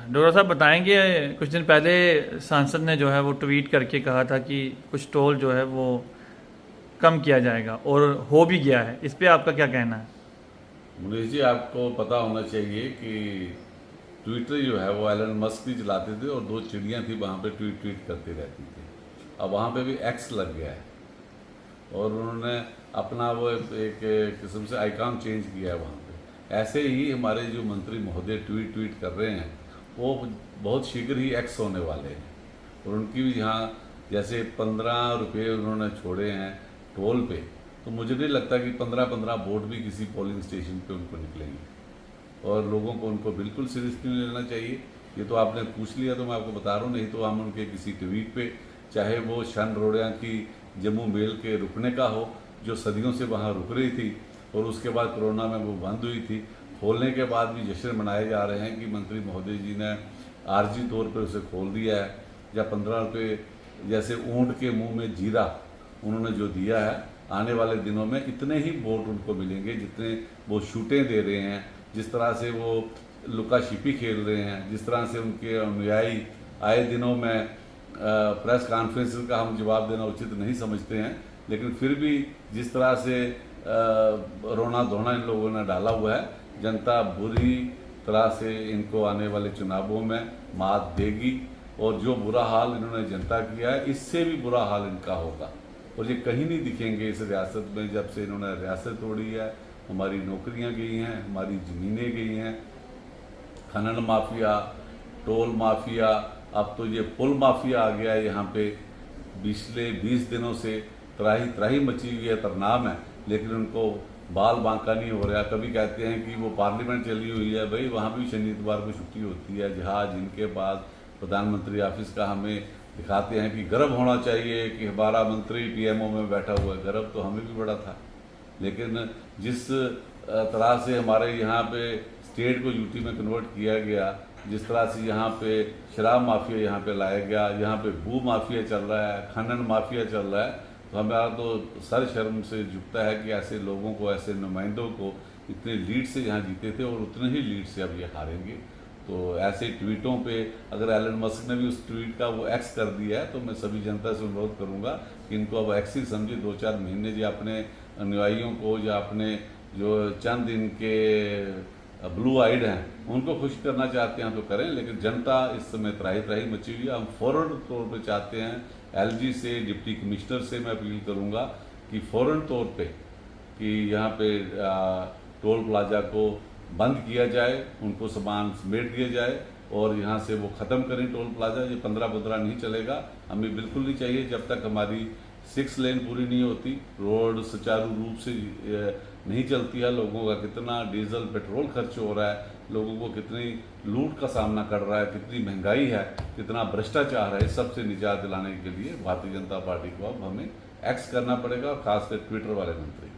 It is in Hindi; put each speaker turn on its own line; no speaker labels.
डोरा साहब बताएंगे, कुछ दिन पहले सांसद ने जो है वो ट्वीट करके कहा था कि कुछ टोल जो है वो कम किया जाएगा और हो भी गया है, इस पे आपका क्या कहना है?
मुनीष जी, आपको पता होना चाहिए कि ट्विटर जो है वो एलन मस्क ही चलाते थे और दो चिड़ियाँ थी वहाँ पे ट्वीट ट्वीट करती रहती थी। अब वहाँ पे भी एक्स लग गया है और उन्होंने अपना वो एक किस्म से आइकॉन चेंज किया है वहाँ पे। ऐसे ही हमारे जो मंत्री महोदय ट्वीट ट्वीट कर रहे हैं वो बहुत शीघ्र ही एक्स होने वाले हैं और उनकी भी यहाँ जैसे 15 रुपये उन्होंने छोड़े हैं टोल पे, तो मुझे नहीं लगता कि 15-15 वोट भी किसी पोलिंग स्टेशन पे उनको निकलेंगे और लोगों को उनको बिल्कुल सीरियसली नहीं लेना चाहिए। ये तो आपने पूछ लिया तो मैं आपको बता रहा हूँ, नहीं तो हम उनके किसी ट्वीट पे, चाहे वो शन रोड़ियाँ की जम्मू मेल के रुकने का हो जो सदियों से वहाँ रुक रही थी और उसके बाद कोरोना में वो बंद हुई थी, खोलने के बाद भी जश्न मनाए जा रहे हैं कि मंत्री महोदय जी ने आर्जी तौर पर उसे खोल दिया है, या 15 रुपये जैसे ऊँट के मुंह में जीरा उन्होंने जो दिया है। आने वाले दिनों में इतने ही वोट उनको मिलेंगे जितने वो शूटें दे रहे हैं, जिस तरह से वो लुका छिपी खेल रहे हैं, जिस तरह से उनके अनुयायी आए दिनों में प्रेस कॉन्फ्रेंस का हम जवाब देना उचित नहीं समझते हैं, लेकिन फिर भी जिस तरह से रोना धोना इन लोगों ने डाला हुआ है, जनता बुरी तरह से इनको आने वाले चुनावों में मात देगी और जो बुरा हाल इन्होंने जनता किया है इससे भी बुरा हाल इनका होगा और ये कहीं नहीं दिखेंगे इस रियासत में। जब से इन्होंने रियासत तोड़ी है, हमारी नौकरियां गई हैं, हमारी ज़मीनें गई हैं, खनन माफिया, टोल माफिया, अब तो ये पुल माफिया आ गया है यहाँ पे। पिछले 20 दिनों से त्राही त्राही मची हुई है, तरनाम है, लेकिन उनको बाल बांका नहीं हो रहा। कभी कहते हैं कि वो पार्लियामेंट चली हुई है, भाई वहाँ भी शनि इतवार को छुट्टी होती है। जहाज इनके पास प्रधानमंत्री ऑफिस का हमें दिखाते हैं कि गर्व होना चाहिए कि हमारा मंत्री पीएमओ में बैठा हुआ है, गर्व तो हमें भी बड़ा था, लेकिन जिस तरह से हमारे यहाँ पे स्टेट को यूटी में कन्वर्ट किया गया, जिस तरह से यहाँ पे शराब माफिया यहाँ पे लाया गया, यहाँ पे भू माफिया चल रहा है, खनन माफिया चल रहा है, तो हमारा तो सर शर्म से झुकता है कि ऐसे लोगों को, ऐसे नुमाइंदों को इतने लीड से यहाँ जीते थे और उतने ही लीड से अब ये हारेंगे। तो ऐसे ट्वीटों पे अगर एलन मस्क ने भी उस ट्वीट का वो एक्स कर दिया है तो मैं सभी जनता से अनुरोध करूँगा कि इनको अब एक्स ही समझे। 2-4 महीने जो अपने अनुयायियों को या अपने जो चंद इनके ब्लू आइड हैं उनको खुश करना चाहते हैं तो करें, लेकिन जनता इस समय त्राही त्राही मची हुई है। हम फौरन तौर पे चाहते हैं, एलजी से डिप्टी कमिश्नर से मैं अपील करूंगा कि फौरन तौर पे कि यहाँ पे टोल प्लाजा को बंद किया जाए, उनको सामान समेट दिया जाए और यहाँ से वो ख़त्म करें टोल प्लाजा। ये 15-15 नहीं चलेगा, हमें बिल्कुल नहीं चाहिए जब तक हमारी 6 लेन पूरी नहीं होती, रोड सुचारू रूप से नहीं चलती है। लोगों का कितना डीजल पेट्रोल खर्च हो रहा है, लोगों को कितनी लूट का सामना कर रहा है, कितनी महंगाई है, कितना भ्रष्टाचार है, इस सब से निजात दिलाने के लिए भारतीय जनता पार्टी को अब हमें एक्स करना पड़ेगा और खासकर ट्विटर वाले मंत्री।